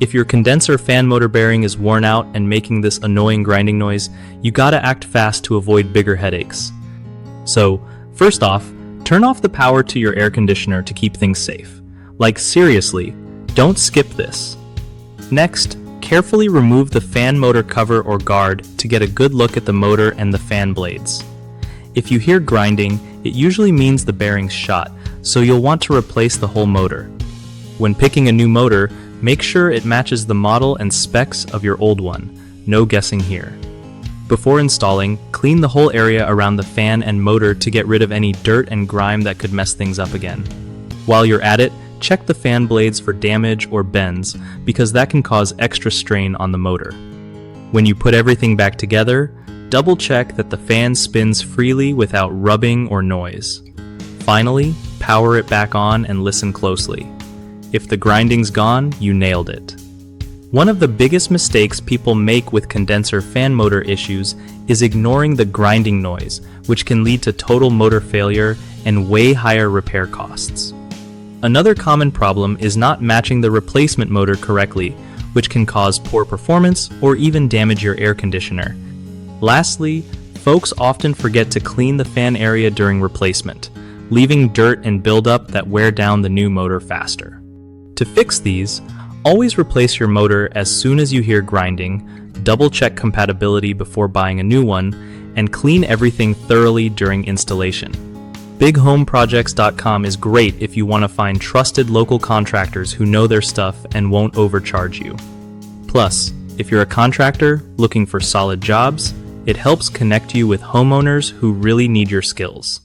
If your condenser fan motor bearing is worn out and making this annoying grinding noise, you gotta act fast to avoid bigger headaches. So, first off, turn off the power to your air conditioner to keep things safe. Like seriously, don't skip this. Next, carefully remove the fan motor cover or guard to get a good look at the motor and the fan blades. If you hear grinding, it usually means the bearing's shot, so you'll want to replace the whole motor. When picking a new motor, make sure it matches the model and specs of your old one. No guessing here. Before installing, clean the whole area around the fan and motor to get rid of any dirt and grime that could mess things up again. While you're at it, check the fan blades for damage or bends, because that can cause extra strain on the motor. When you put everything back together, double check that the fan spins freely without rubbing or noise. Finally, power it back on and listen closely. If the grinding's gone, you nailed it. One of the biggest mistakes people make with condenser fan motor issues is ignoring the grinding noise, which can lead to total motor failure and way higher repair costs. Another common problem is not matching the replacement motor correctly, which can cause poor performance or even damage your air conditioner. Lastly, folks often forget to clean the fan area during replacement, leaving dirt and buildup that wear down the new motor faster. To fix these, always replace your motor as soon as you hear grinding, double-check compatibility before buying a new one, and clean everything thoroughly during installation. BigHomeProjects.com is great if you want to find trusted local contractors who know their stuff and won't overcharge you. Plus, if you're a contractor looking for solid jobs, it helps connect you with homeowners who really need your skills.